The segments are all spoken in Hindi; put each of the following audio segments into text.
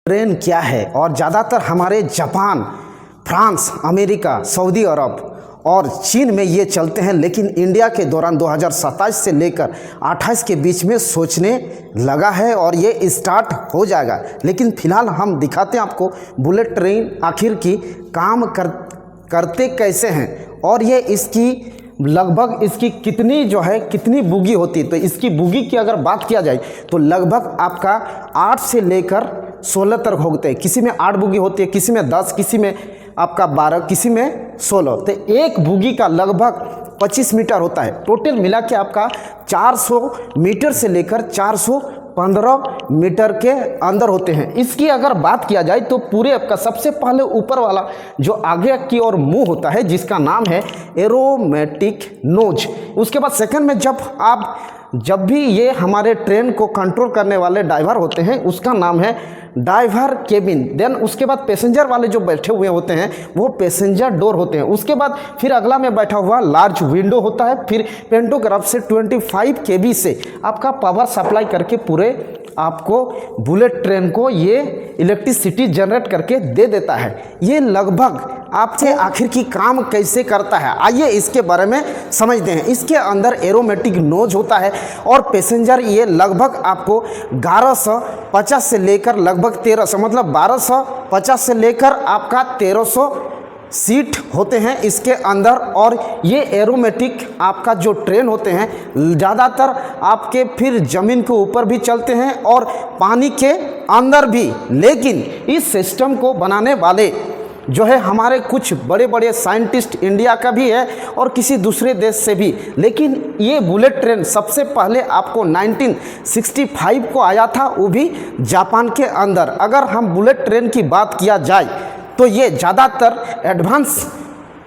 ट्रेन क्या है। और ज़्यादातर हमारे जापान, फ्रांस, अमेरिका, सऊदी अरब और चीन में ये चलते हैं, लेकिन इंडिया के दौरान 2027 से लेकर 28 के बीच में सोचने लगा है और ये स्टार्ट हो जाएगा। लेकिन फिलहाल हम दिखाते हैं आपको बुलेट ट्रेन आखिर की काम करते कैसे हैं और ये इसकी लगभग इसकी कितनी बोगी होती है। तो इसकी बोगी की अगर बात किया जाए तो लगभग आपका 8 से लेकर 16 तक होते हैं। किसी में 8 बोगी होती है, किसी में 10, किसी में आपका 12, किसी में 16। तो एक बोगी का लगभग 25 मीटर होता है। टोटल मिला के आपका 400 मीटर से लेकर 415 मीटर के अंदर होते हैं। इसकी अगर बात किया जाए तो पूरे आपका सबसे पहले ऊपर वाला जो आगे की ओर मुंह होता है जिसका नाम है एरोमेटिक नोज। उसके बाद सेकंड में जब भी ये हमारे ट्रेन को कंट्रोल करने वाले ड्राइवर होते हैं उसका नाम है ड्राइवर केबिन। देन उसके बाद पैसेंजर वाले जो बैठे हुए होते हैं वो पैसेंजर डोर होते हैं। उसके बाद फिर अगला में बैठा हुआ लार्ज विंडो होता है। फिर पेंटोग्राफ से 25 केवी से आपका पावर सप्लाई करके पूरे आपको बुलेट ट्रेन को ये इलेक्ट्रिसिटी जनरेट करके दे देता है। ये लगभग आपसे आखिर की काम कैसे करता है आइए इसके बारे में समझते हैं। इसके अंदर एरोमेटिक नोज होता है और पैसेंजर ये लगभग आपको 1150 से लेकर लगभग 1300 मतलब 1250 से लेकर आपका 1300 सीट होते हैं इसके अंदर। और ये एरोमेटिक आपका जो ट्रेन होते हैं ज़्यादातर आपके फिर ज़मीन के ऊपर भी चलते हैं और पानी के अंदर भी। लेकिन इस सिस्टम को बनाने वाले जो है हमारे कुछ बड़े बड़े साइंटिस्ट इंडिया का भी है और किसी दूसरे देश से भी। लेकिन ये बुलेट ट्रेन सबसे पहले आपको 1965 को आया था, वो भी जापान के अंदर। अगर हम बुलेट ट्रेन की बात किया जाए तो ये ज़्यादातर एडवांस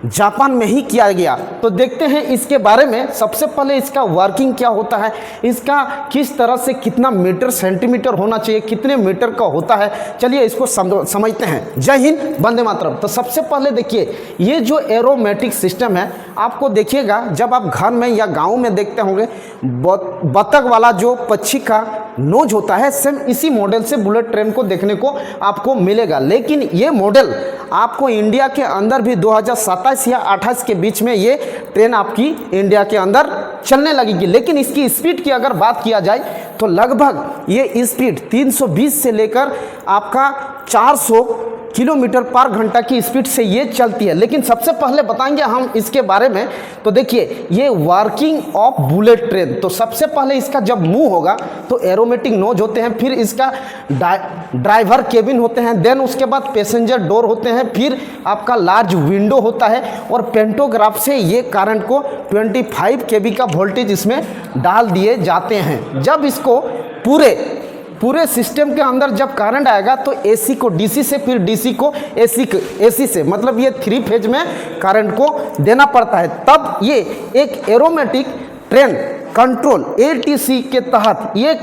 जापान में ही किया गया। तो देखते हैं इसके बारे में। सबसे पहले इसका वर्किंग क्या होता है, इसका किस तरह से कितना मीटर सेंटीमीटर होना चाहिए, कितने मीटर का होता है, चलिए इसको समझते हैं। जय हिंद, वंदे मातरम। तो सबसे पहले देखिए ये जो एरोमेटिक सिस्टम है आपको देखिएगा जब आप घर में या गाँव में देखते होंगे बतख वाला जो पक्षी का नोज होता है, सेम इसी मॉडल से बुलेट ट्रेन को देखने को आपको मिलेगा। लेकिन ये मॉडल आपको इंडिया के अंदर भी 2027 या 28 के बीच में ये ट्रेन आपकी इंडिया के अंदर चलने लगेगी। लेकिन इसकी स्पीड की अगर बात किया जाए तो लगभग ये स्पीड 320 से लेकर आपका 400 किलोमीटर पर घंटा की स्पीड से ये चलती है। लेकिन सबसे पहले बताएंगे हम इसके बारे में। तो देखिए ये वर्किंग ऑफ बुलेट ट्रेन। तो सबसे पहले इसका जब मुंह होगा तो एरोमेटिक नोज होते हैं, फिर इसका ड्राइवर केबिन होते हैं, देन उसके बाद पैसेंजर डोर होते हैं, फिर आपका लार्ज विंडो होता है और पेंटोग्राफ से ये करंट को 25 केवी का वोल्टेज इसमें डाल दिए जाते हैं। जब इसको पूरे सिस्टम के अंदर जब करंट आएगा तो एसी को डीसी से, फिर डीसी को एसी से, मतलब ये 3 फेज में करंट को देना पड़ता है। तब ये एक एरोमेटिक ट्रेन कंट्रोल एटीसी के तहत ये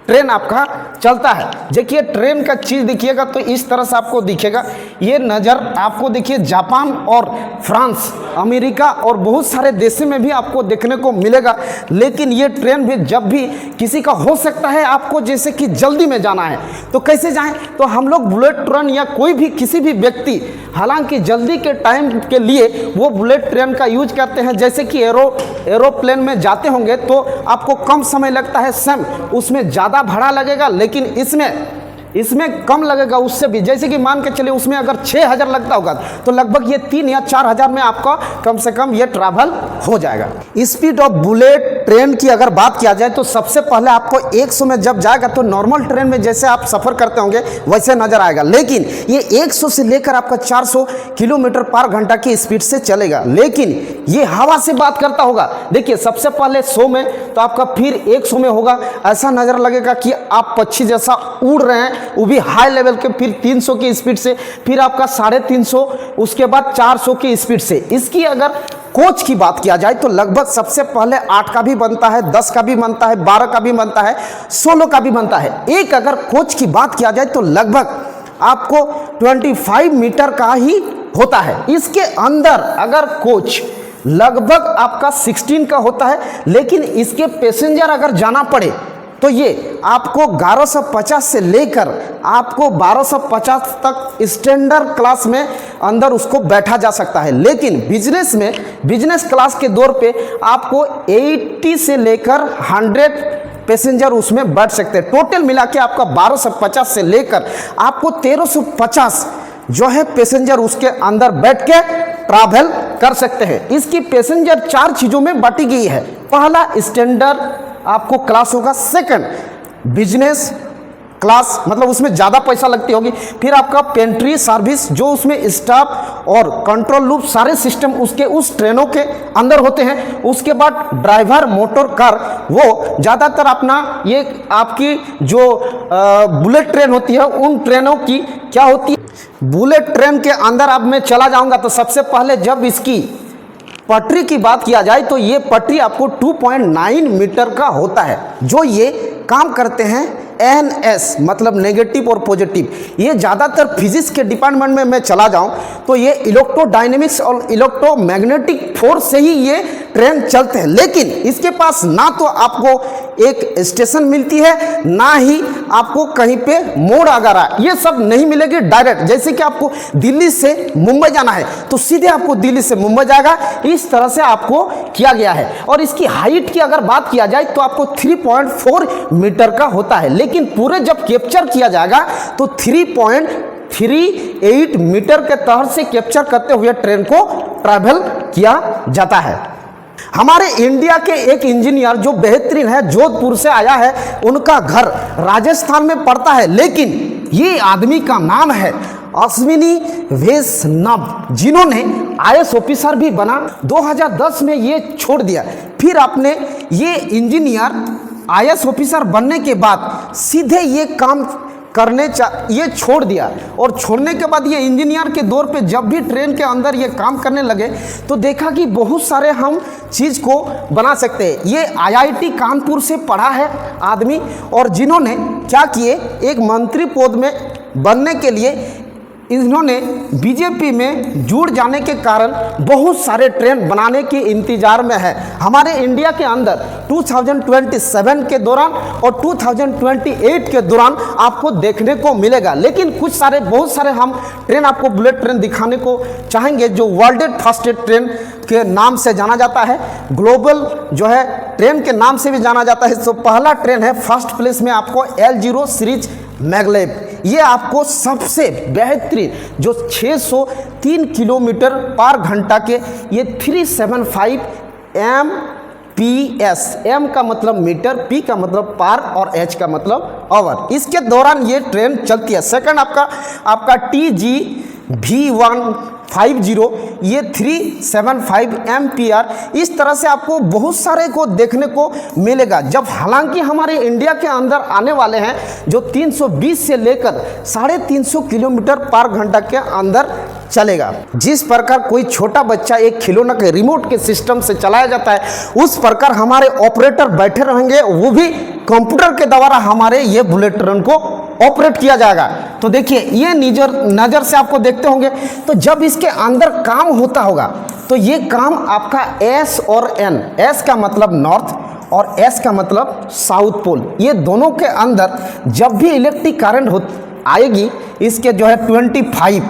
ट्रेन आपका चलता है। देखिए ट्रेन का चीज़ देखिएगा तो इस तरह से आपको दिखेगा। ये नज़र आपको देखिए जापान और फ्रांस, अमेरिका और बहुत सारे देशों में भी आपको देखने को मिलेगा। लेकिन ये ट्रेन भी जब भी किसी का हो सकता है आपको जैसे कि जल्दी में जाना है तो कैसे जाएं, तो हम लोग बुलेट ट्रेन या कोई भी किसी भी व्यक्ति हालांकि जल्दी के टाइम के लिए वो बुलेट ट्रेन का यूज करते हैं। जैसे कि एरोप्लेन में जाते होंगे तो आपको कम समय लगता है, सेम उसमें ज़्यादा भाड़ा लगेगा, लेकिन इसमें कम लगेगा उससे भी। जैसे कि मान के चलिए उसमें अगर 6000 लगता होगा तो लगभग ये 3 या 4000 में आपका कम से कम ये ट्रैवल हो जाएगा। स्पीड ऑफ बुलेट ट्रेन की अगर बात किया जाए तो सबसे पहले आपको 100 में जब जाएगा तो नॉर्मल ट्रेन में जैसे आप सफ़र करते होंगे वैसे नज़र आएगा। लेकिन ये 100 से लेकर आपका 400 किलोमीटर पर घंटा की स्पीड से चलेगा। लेकिन ये हवा से बात करता होगा। देखिए सबसे पहले 100 में तो आपका फिर 100 में होगा। ऐसा नज़र लगेगा कि आप पक्षी जैसा उड़ रहे हैं, वो भी हाई लेवल के, फिर 300 की स्पीड से, फिर आपका 350, उसके बाद 400 की स्पीड से। इसकी अगर कोच की बात किया जाए तो लगभग सबसे पहले 8 का भी बनता है, 10 का भी बनता है, 12 का भी बनता है, 16 का भी बनता है। एक अगर कोच की बात किया जाए तो लगभग आपको 25 मीटर का ही होता है। इसके अंदर अगर कोच लगभग आपका 16 का होता है। लेकिन इसके पैसेंजर अगर जाना पड़े तो ये आपको 1150 से लेकर आपको 1250 तक स्टैंडर्ड क्लास में अंदर उसको बैठा जा सकता है। लेकिन बिजनेस में, बिजनेस क्लास के दौर पे आपको 80 से लेकर 100 पैसेंजर उसमें बैठ सकते हैं। टोटल मिला के आपका 1250 से लेकर आपको 1350 जो है पैसेंजर उसके अंदर बैठ के ट्रैवल कर सकते हैं। इसकी पैसेंजर 4 चीज़ों में बांटी गई है। पहला स्टैंडर्ड आपको क्लास होगा, सेकंड बिजनेस क्लास, मतलब उसमें ज़्यादा पैसा लगती होगी, फिर आपका पेंट्री सर्विस जो उसमें स्टाफ और कंट्रोल लूप सारे सिस्टम उसके उस ट्रेनों के अंदर होते हैं। उसके बाद ड्राइवर मोटर कार, वो ज़्यादातर अपना ये आपकी जो बुलेट ट्रेन होती है उन ट्रेनों की क्या होती है, बुलेट ट्रेन के अंदर अब मैं चला जाऊंगा तो सबसे पहले जब इसकी पटरी की बात किया जाए तो ये पटरी आपको 2.9 मीटर का होता है। जो ये काम करते हैं NS मतलब नेगेटिव और पॉजिटिव। ये ज़्यादातर फिजिक्स के डिपार्टमेंट में मैं चला जाऊं तो ये इलेक्ट्रोडायनेमिक्स और इलेक्ट्रोमैग्नेटिक फोर्स से ही ये ट्रेन चलते हैं। लेकिन इसके पास ना तो आपको एक स्टेशन मिलती है, ना ही आपको कहीं पे मोड़ वगैरह ये सब नहीं मिलेगी डायरेक्ट। जैसे कि आपको दिल्ली से मुंबई जाना है तो सीधे आपको दिल्ली से मुंबई जाएगा, इस तरह से आपको किया गया है। और इसकी हाइट की अगर बात किया जाए तो आपको 3.4 मीटर का होता है। लेकिन पूरे जब कैप्चर किया जाएगा तो 3.38 मीटर के तहत से कैप्चर करते हुए ट्रेन को ट्रैवल किया जाता है। हमारे इंडिया के एक इंजीनियर जो बेहतरीन है, जोधपुर से आया है, उनका घर राजस्थान में पड़ता है, लेकिन ये आदमी का नाम है अश्विनी वैष्णव, जिन्होंने IAS ऑफिसर भी बना। 2010 में ये छोड़ दिया। फिर आपने ये इंजीनियर IAS ऑफिसर बनने के बाद सीधे ये काम ये छोड़ दिया। और छोड़ने के बाद ये इंजीनियर के दौर पे जब भी ट्रेन के अंदर ये काम करने लगे तो देखा कि बहुत सारे हम चीज़ को बना सकते हैं। ये IIT कानपुर से पढ़ा है आदमी, और जिन्होंने क्या किए, एक मंत्री पद में बनने के लिए इन्होंने बीजेपी में जुड़ जाने के कारण बहुत सारे ट्रेन बनाने के इंतजार में है। हमारे इंडिया के अंदर 2027 के दौरान और 2028 के दौरान आपको देखने को मिलेगा। लेकिन बहुत सारे हम ट्रेन आपको बुलेट ट्रेन दिखाने को चाहेंगे जो वर्ल्ड फास्टेस्ट ट्रेन के नाम से जाना जाता है, ग्लोबल जो है ट्रेन के नाम से भी जाना जाता है। तो पहला ट्रेन है फर्स्ट प्लेस में आपको L0 सीरीज मैगलेब। ये आपको सबसे बेहतरीन जो 603 किलोमीटर पर घंटा के ये 375 MPS, M का मतलब मीटर, P का मतलब पार और H का मतलब आवर, इसके दौरान ये ट्रेन चलती है। सेकंड आपका TGV150, ये 375 MPR। इस तरह से आपको बहुत सारे को देखने को मिलेगा। जब हालांकि हमारे इंडिया के अंदर आने वाले हैं जो 320 से लेकर 350 किलोमीटर पर घंटा के अंदर चलेगा। जिस प्रकार कोई छोटा बच्चा एक खिलौना के रिमोट के सिस्टम से चलाया जाता है, उस प्रकार हमारे ऑपरेटर बैठे रहेंगे, वो भी कंप्यूटर के द्वारा हमारे ये बुलेट ट्रेन को ऑपरेट किया जाएगा। तो देखिए ये नज़र से आपको देखते होंगे। तो जब इसके अंदर काम होता होगा तो ये काम आपका S और N, S का मतलब नॉर्थ और S का मतलब साउथ पोल, ये दोनों के अंदर जब भी इलेक्ट्रिक करंट आएगी, इसके जो है 25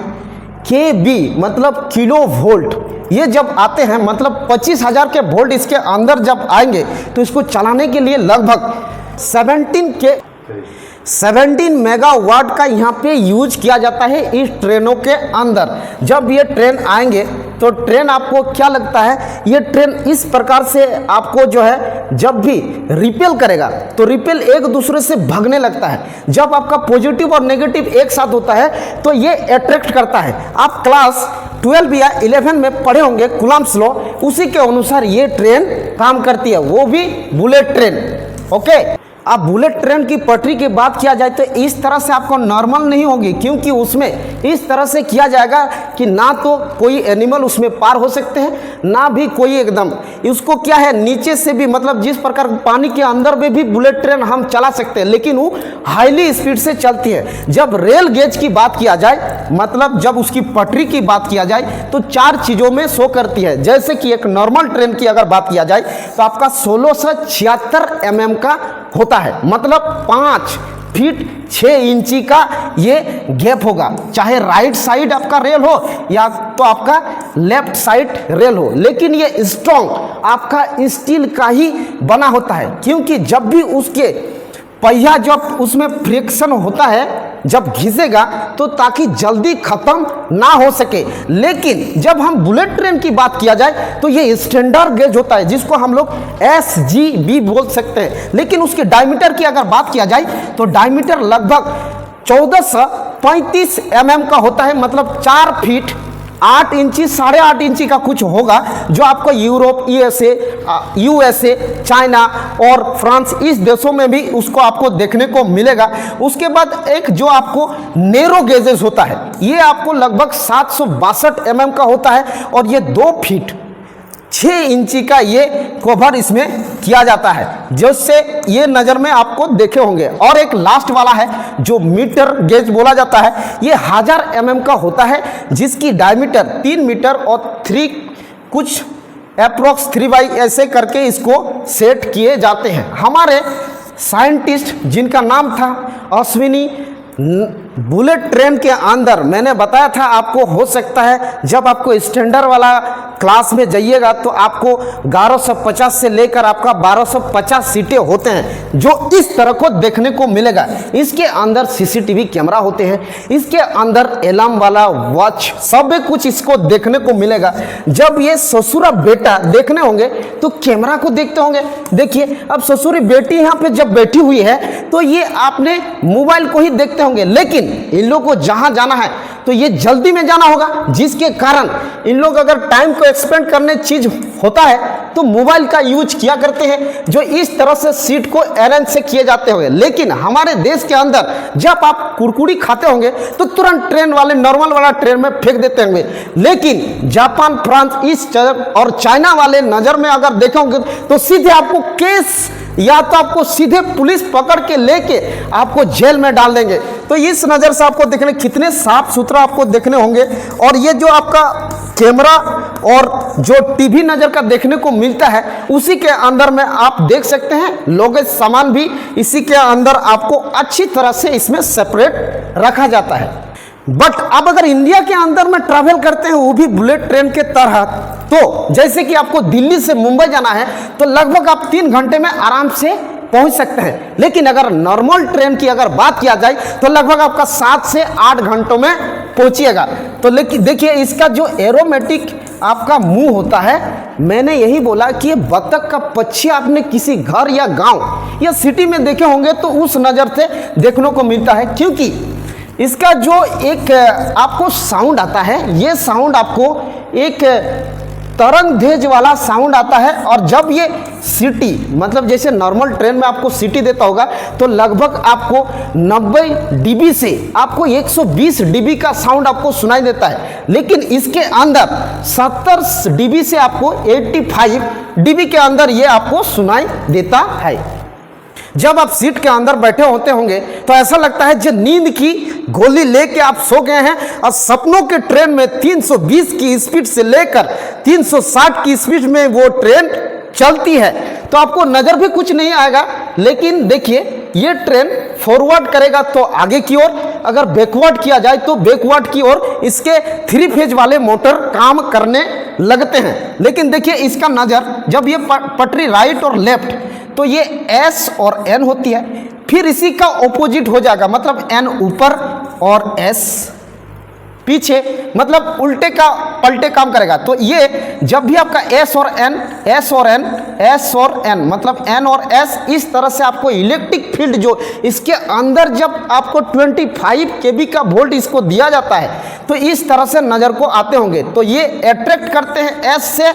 kV मतलब किलो वोल्ट, ये जब आते हैं मतलब 25,000 के वोल्ट इसके अंदर जब आएंगे तो इसको चलाने के लिए लगभग 17 मेगावाट का यहाँ पे यूज किया जाता है इस ट्रेनों के अंदर। जब ये ट्रेन आएंगे तो ट्रेन आपको क्या लगता है, ये ट्रेन इस प्रकार से आपको जो है जब भी रिपेल करेगा तो रिपेल एक दूसरे से भागने लगता है। जब आपका पॉजिटिव और नेगेटिव एक साथ होता है तो ये अट्रैक्ट करता है। आप क्लास 12 या 11 में पढ़े होंगे कूलम्ब्स लॉ, उसी के अनुसार ये ट्रेन काम करती है, वो भी बुलेट ट्रेन। ओके, अब बुलेट ट्रेन की पटरी की बात किया जाए तो इस तरह से आपको नॉर्मल नहीं होगी, क्योंकि उसमें इस तरह से किया जाएगा कि ना तो कोई एनिमल उसमें पार हो सकते हैं, ना भी कोई एकदम इसको क्या है नीचे से भी, मतलब जिस प्रकार पानी के अंदर में भी बुलेट ट्रेन हम चला सकते हैं, लेकिन वो हाईली स्पीड से चलती है। जब रेल गेज की बात किया जाए, मतलब जब उसकी पटरी की बात किया जाए, तो 4 चीज़ों में शो करती है। जैसे कि एक नॉर्मल ट्रेन की अगर बात किया जाए तो आपका 1676 mm का होता है, मतलब 5 फीट 6 इंची का ये गैप होगा, चाहे राइट साइड आपका रेल हो या तो आपका लेफ्ट साइड रेल हो। लेकिन ये स्ट्रॉन्ग आपका स्टील का ही बना होता है, क्योंकि जब भी उसके पहिया जब उसमें फ्रिक्शन होता है, जब घिसेगा तो ताकि जल्दी खत्म ना हो सके। लेकिन जब हम बुलेट ट्रेन की बात किया जाए तो ये स्टैंडर्ड गेज होता है, जिसको हम लोग SGB बोल सकते हैं। लेकिन उसके डायमीटर की अगर बात किया जाए तो डायमीटर लगभग 1435 mm का होता है, मतलब 4 फीट 8 इंची 8.5 इंची का कुछ होगा, जो आपको यूरोप, USA, चाइना और फ्रांस इस देशों में भी उसको आपको देखने को मिलेगा। उसके बाद एक जो आपको नेरो गेजेस होता है, ये आपको लगभग 762 mm का होता है, और ये 2 फीट 6 इंची का ये कवर इसमें किया जाता है, जिससे ये नज़र में आपको देखे होंगे। और एक लास्ट वाला है जो मीटर गेज बोला जाता है, ये 1000 mm का होता है, जिसकी डायमीटर 3 मीटर और 3 कुछ अप्रोक्स 3 ऐसे करके इसको सेट किए जाते हैं। हमारे साइंटिस्ट जिनका नाम था अश्विनी, बुलेट ट्रेन के अंदर मैंने बताया था आपको, हो सकता है जब आपको स्टैंडर्ड वाला क्लास में जाइएगा तो आपको 1150 से लेकर आपका 1250 सीटें होते हैं, जो इस तरह को देखने को मिलेगा। इसके अंदर CCTV कैमरा होते हैं, इसके अंदर अलार्म वाला वॉच सब कुछ इसको देखने को मिलेगा। जब ये ससुरा बेटा देखने होंगे तो कैमरा को देखते होंगे। देखिए अब ससुरी बेटी यहाँ पे जब बैठी हुई है तो ये आपने मोबाइल को ही देखते होंगे, लेकिन इन लोगों को जहां जाना है तो ये जल्दी में जाना होगा, जिसके कारण इन लोग अगर टाइम को एक्सपेंड करने चीज होता है तो मोबाइल का यूज किया करते हैं, जो इस तरह से सीट को अरेंज से किए जाते होंगे। लेकिन हमारे देश के अंदर जब आप कुरकुरी खाते होंगे तो तुरंत ट्रेन वाले नॉर्मल वाला ट्रेन में फेंक देते होंगे। लेकिन जापान, फ्रांस इस और चाइना वाले नजर में अगर देखे होंगे तो सीधे आपको केस या तो आपको सीधे पुलिस पकड़ के लेके आपको जेल में डाल देंगे। तो इस नज़र से आपको देखने कितने साफ सुथरा आपको देखने होंगे। और ये जो आपका कैमरा और जो टीवी नज़र का देखने को मिलता है, उसी के अंदर में आप देख सकते हैं लोगेज सामान भी इसी के अंदर आपको अच्छी तरह से इसमें सेपरेट रखा जाता है। बट अब अगर इंडिया के अंदर में ट्रैवल करते हैं वो भी बुलेट ट्रेन के तरह, तो जैसे कि आपको दिल्ली से मुंबई जाना है तो लगभग आप 3 घंटे में आराम से पहुंच सकते हैं। लेकिन अगर नॉर्मल ट्रेन की अगर बात किया जाए तो लगभग आपका 7 से 8 घंटों में पहुंचिएगा। तो लेकिन देखिए इसका जो एरोमेटिक आपका मुंह होता है, मैंने यही बोला कि ये बतख का पक्षी आपने किसी घर या गांव या सिटी में देखे होंगे तो उस नज़र से देखने को मिलता है, क्योंकि इसका जो एक आपको साउंड आता है, ये साउंड आपको एक तरंग धेज वाला साउंड आता है। और जब ये सीटी, मतलब जैसे नॉर्मल ट्रेन में आपको सीटी देता होगा तो लगभग आपको 90 dB से आपको 120 dB का साउंड आपको सुनाई देता है। लेकिन इसके अंदर 70 dB से आपको 85 dB के अंदर ये आपको सुनाई देता है। जब आप सीट के अंदर बैठे होते होंगे तो ऐसा लगता है जो नींद की गोली लेके आप सो गए हैं, और सपनों के ट्रेन में 320 की स्पीड से लेकर 360 की स्पीड में वो ट्रेन चलती है, तो आपको नज़र भी कुछ नहीं आएगा। लेकिन देखिए ये ट्रेन फॉरवर्ड करेगा तो आगे की ओर, अगर बैकवर्ड किया जाए तो बैकवर्ड की ओर इसके 3 फेज वाले मोटर काम करने लगते हैं। लेकिन देखिए इसका नज़र, जब ये पटरी राइट और लेफ्ट तो ये S और N होती है, फिर इसी का ऑपोजिट हो जाएगा, मतलब N ऊपर और S पीछे, मतलब उल्टे का पलटे काम करेगा। तो ये जब भी आपका S और N, S और N, S और N, मतलब N और S इस तरह से आपको इलेक्ट्रिक फील्ड जो इसके अंदर जब आपको 25 kV का वोल्ट इसको दिया जाता है तो इस तरह से नज़र को आते होंगे। तो ये अट्रैक्ट करते हैं S से,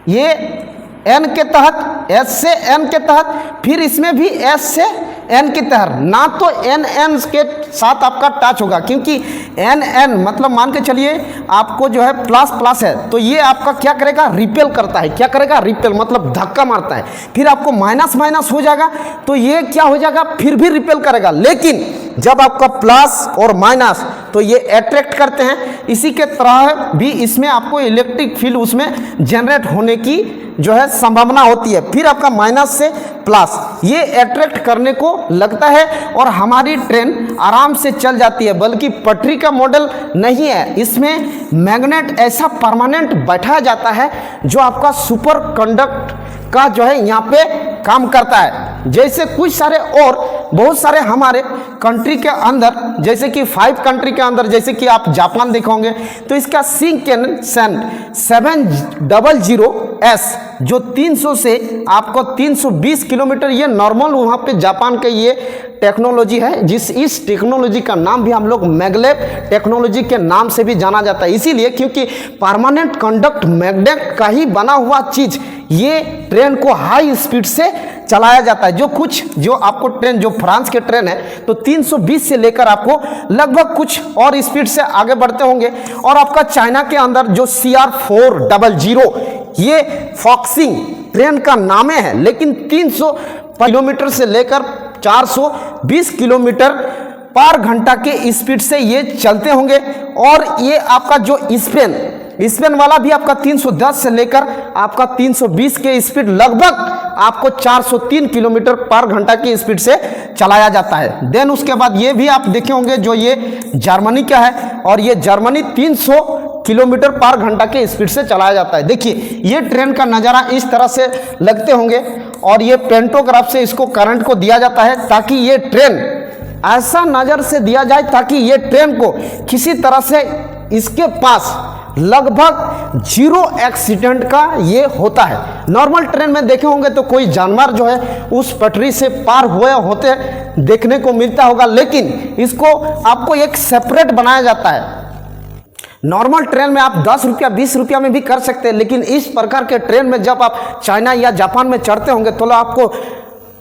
ये N के तहत, S से N के तहत, फिर इसमें भी S से एन की तरह, ना तो एन एन के साथ आपका टच होगा, क्योंकि एन एन मतलब मान के चलिए आपको जो है प्लस प्लस है तो ये आपका क्या करेगा, रिपेल करता है। क्या करेगा, रिपेल मतलब धक्का मारता है। फिर आपको माइनस माइनस हो जाएगा तो ये क्या हो जाएगा, फिर भी रिपेल करेगा। लेकिन जब आपका प्लस और माइनस तो ये अट्रैक्ट करते हैं। इसी के तरह भी इसमें आपको इलेक्ट्रिक फील्ड उसमें जनरेट होने की जो है संभावना होती है। फिर आपका माइनस से प्लस ये अट्रैक्ट करने को लगता है और हमारी ट्रेन आराम से चल जाती है। बल्कि पटरी का मॉडल नहीं है, इसमें मैग्नेट ऐसा परमानेंट बैठाया जाता है जो आपका सुपर कंडक्ट का जो है यहाँ पे काम करता है। जैसे कुछ सारे और बहुत सारे हमारे कंट्री के अंदर, जैसे कि 5 कंट्री के अंदर, जैसे कि आप जापान देखोगे तो इसका शिंकानसेन 700S जो 300 से आपको 320 किलोमीटर, ये नॉर्मल वहाँ पे जापान का ये टेक्नोलॉजी है। इस टेक्नोलॉजी का नाम भी हम लोग मैग्लेव टेक्नोलॉजी के नाम से भी जाना जाता है। इसीलिए क्योंकि परमानेंट कंडक्ट मैग्नेट का ही बना हुआ चीज ये ट्रेन को हाई स्पीड से चलाया जाता है। जो आपको ट्रेन, जो फ्रांस के ट्रेन है तो 320 से लेकर आपको लगभग कुछ और स्पीड से आगे बढ़ते होंगे। और आपका चाइना के अंदर जो CR400 ये फॉक्सिंग ट्रेन का नाम है, लेकिन 300 किलोमीटर से लेकर 420 किलोमीटर पर घंटा के स्पीड से ये चलते होंगे। और ये आपका जो स्पेन वाला भी आपका 310 से लेकर आपका 320 के स्पीड लगभग आपको 403 किलोमीटर पर घंटा की स्पीड से चलाया जाता है। देन उसके बाद ये भी आप देखे होंगे जो ये जर्मनी का है, और ये जर्मनी 300 किलोमीटर पर घंटा के स्पीड से चलाया जाता है। देखिए ये ट्रेन का नज़ारा इस तरह से लगते होंगे, और ये पेंटोग्राफ से इसको करंट को दिया जाता है ताकि ये ट्रेन ऐसा नज़र से दिया जाए ताकि ये ट्रेन को किसी तरह से इसके पास लगभग 0 एक्सीडेंट का ये होता है। नॉर्मल ट्रेन में देखे होंगे तो कोई जानवर जो है उस पटरी से पार हुए होते देखने को मिलता होगा, लेकिन इसको आपको एक सेपरेट बनाया जाता है। नॉर्मल ट्रेन में आप 10 रुपया 20 रुपया में भी कर सकते हैं, लेकिन इस प्रकार के ट्रेन में जब आप चाइना या जापान में चढ़ते होंगे तो आपको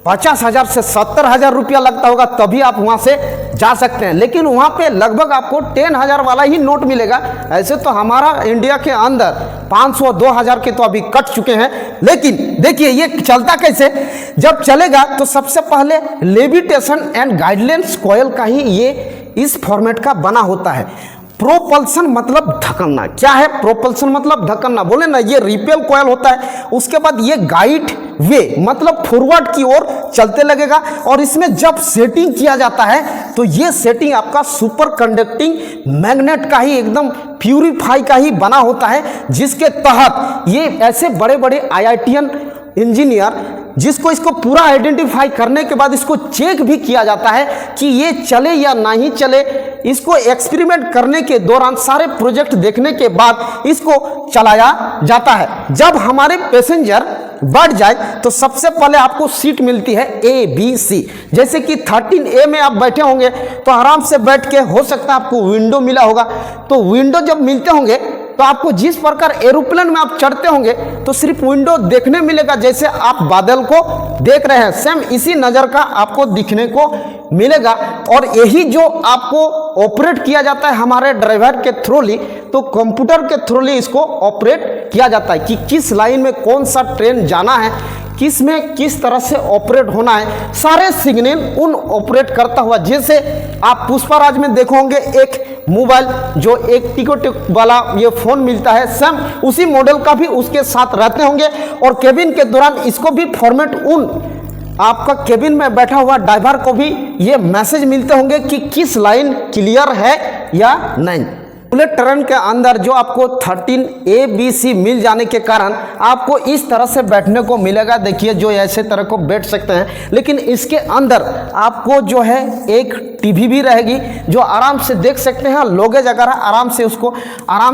50,000 से 70,000 रुपया लगता होगा, तभी आप वहाँ से जा सकते हैं। लेकिन वहाँ पे लगभग आपको 10,000 वाला ही नोट मिलेगा। ऐसे तो हमारा इंडिया के अंदर 500 2,000 के तो अभी कट चुके हैं। लेकिन देखिए ये चलता कैसे, जब चलेगा तो सबसे पहले लेविटेशन एंड गाइडलाइंस कॉइल का ही ये इस फॉर्मेट का बना होता है। प्रोपल्सन मतलब धक्कना। क्या है प्रोपल्सन मतलब धक्कना, बोले ना, ये रिपेल कॉइल होता है। उसके बाद ये गाइड वे मतलब फॉरवर्ड की ओर चलते लगेगा, और इसमें जब सेटिंग किया जाता है तो ये सेटिंग आपका सुपर कंडक्टिंग मैग्नेट का ही एकदम प्यूरिफाई का ही बना होता है, जिसके तहत ये ऐसे बड़े बड़े IITian इंजीनियर जिसको इसको पूरा आइडेंटिफाई करने के बाद इसको चेक भी किया जाता है कि ये चले या नहीं चले। इसको एक्सपेरिमेंट करने के दौरान सारे प्रोजेक्ट देखने के बाद इसको चलाया जाता है। जब हमारे पैसेंजर बढ़ जाए तो सबसे पहले आपको सीट मिलती है ABC। जैसे कि 13A में आप बैठे होंगे तो आराम से बैठ के, हो सकता है आपको विंडो मिला होगा, तो विंडो जब मिलते होंगे तो आपको जिस प्रकार एरोप्लेन में आप चढ़ते होंगे तो सिर्फ विंडो देखने मिलेगा, जैसे आप बादल को देख रहे हैं, सेम इसी नज़र का आपको दिखने को मिलेगा। और यही जो आपको ऑपरेट किया जाता है हमारे ड्राइवर के थ्रूली, तो कंप्यूटर के थ्रूली इसको ऑपरेट किया जाता है कि किस लाइन में कौन सा ट्रेन जाना है, किस में किस तरह से ऑपरेट होना है, सारे सिग्नल उन ऑपरेट करता हुआ। जैसे आप पुष्पराज में देखोगे एक मोबाइल जो एक टिको वाला ये फ़ोन मिलता है, सेम उसी मॉडल का भी उसके साथ रहते होंगे। और केबिन के दौरान इसको भी फॉर्मेट उन आपका केबिन में बैठा हुआ ड्राइवर को भी ये मैसेज मिलते होंगे कि किस लाइन क्लियर है या नहीं। बुलेट ट्रेन के अंदर जो आपको 13ABC मिल जाने के कारण आपको इस तरह से बैठने को मिलेगा। देखिए जो ऐसे तरह को बैठ सकते हैं, लेकिन इसके अंदर आपको जो है एक टीवी भी रहेगी जो आराम से देख सकते हैं। लोगेज अगर आराम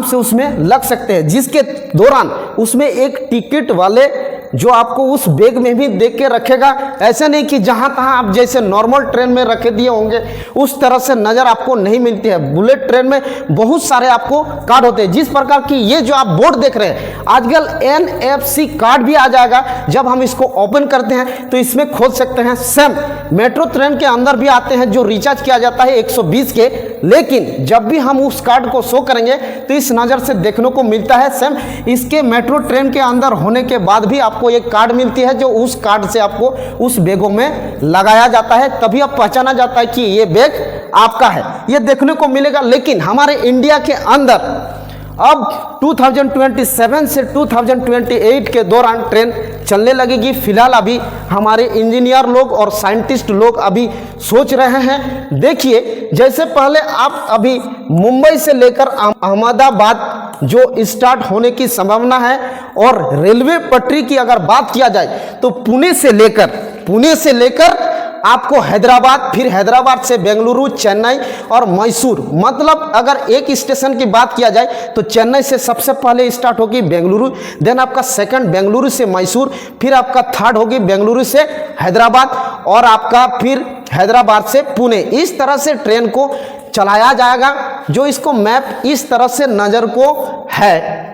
से उसमें लग सकते हैं, जिसके दौरान उसमें एक टिकट वाले जो आपको उस बैग में भी देख के रखेगा। ऐसे नहीं कि जहां तहां आप जैसे नॉर्मल ट्रेन में रखे दिए होंगे उस तरह से नज़र आपको नहीं मिलती है। बुलेट ट्रेन में बहुत सारे आपको कार्ड होते हैं। जिस प्रकार की ये जो आप बोर्ड देख रहे हैं, आजकल NFC कार्ड भी आ जाएगा। जब हम इसको ओपन करते हैं तो इसमें खोल सकते हैं। सेम मेट्रो ट्रेन के अंदर भी आते हैं जो रिचार्ज किया जाता है 120 के, लेकिन जब भी हम उस कार्ड को शो करेंगे तो इस नज़र से देखने को मिलता है। सेम इसके मेट्रो ट्रेन के अंदर होने के बाद भी आपको एक कार्ड मिलती है, जो उस कार्ड से आपको उस बैगों में लगाया जाता है, तभी अब पहचाना जाता है कि ये बैग आपका है, ये देखने को मिलेगा। लेकिन हमारे इंडिया के अंदर अब 2027 से 2028 के दौरान ट्रेन चलने लगेगी। फिलहाल अभी हमारे इंजीनियर लोग और साइंटिस्ट लोग अभी सोच रहे हैं। देखिए, जैसे पहले आप अभी मुंबई से लेकर अहमदाबाद जो स्टार्ट होने की संभावना है, और रेलवे पटरी की अगर बात किया जाए तो पुणे से लेकर आपको हैदराबाद, फिर हैदराबाद से बेंगलुरु, चेन्नई और मैसूर, मतलब अगर एक स्टेशन की बात किया जाए तो चेन्नई से सबसे पहले स्टार्ट होगी बेंगलुरु, देन आपका सेकंड बेंगलुरु से मैसूर, फिर आपका थर्ड होगी बेंगलुरु से हैदराबाद, और आपका फिर हैदराबाद से पुणे। इस तरह से ट्रेन को चलाया जाएगा। जो इसको मैप इस तरह से नज़र को है।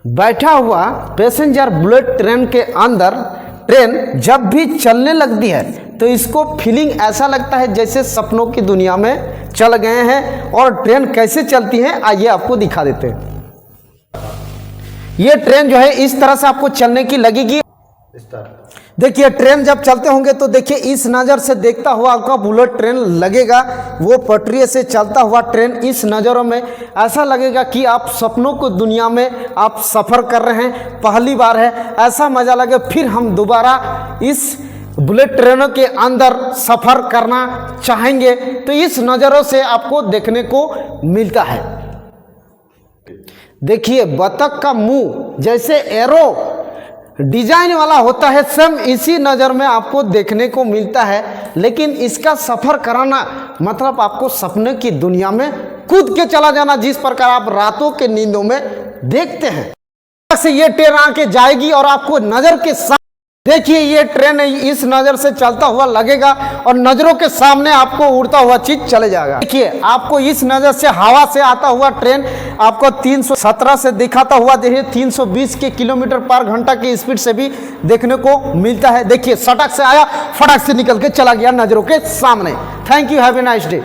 बैठा हुआ पैसेंजर बुलेट ट्रेन के अंदर ट्रेन जब भी चलने लगती है तो इसको फीलिंग ऐसा लगता है जैसे सपनों की दुनिया में चल गए हैं। और ट्रेन कैसे चलती है आइए आपको दिखा देते हैं। ये ट्रेन जो है इस तरह से आपको चलने की लगेगी। देखिए, ट्रेन जब चलते होंगे तो देखिए इस नज़र से देखता हुआ आपका बुलेट ट्रेन लगेगा, वो पटरी से चलता हुआ ट्रेन इस नज़रों में ऐसा लगेगा कि आप सपनों को दुनिया में आप सफ़र कर रहे हैं, पहली बार है, ऐसा मज़ा लगे। फिर हम दोबारा इस बुलेट ट्रेनों के अंदर सफ़र करना चाहेंगे, तो इस नज़रों से आपको देखने को मिलता है। देखिए, बतख का मुंह जैसे एरो डिजाइन वाला होता है, सेम इसी नज़र में आपको देखने को मिलता है। लेकिन इसका सफ़र कराना मतलब आपको सपने की दुनिया में कूद के चला जाना, जिस प्रकार आप रातों के नींदों में देखते हैं। से ये ट्रेन आके जाएगी और आपको नज़र के साथ देखिए, ये ट्रेन इस नज़र से चलता हुआ लगेगा और नज़रों के सामने आपको उड़ता हुआ चीज चले जाएगा। देखिए, आपको इस नज़र से हवा से आता हुआ ट्रेन आपको 317 से दिखाता हुआ देखिए 320 के किलोमीटर पर घंटा की स्पीड से भी देखने को मिलता है। देखिए, सड़क से आया, फटाक से निकल के चला गया नज़रों के सामने। Thank you, have a nice day.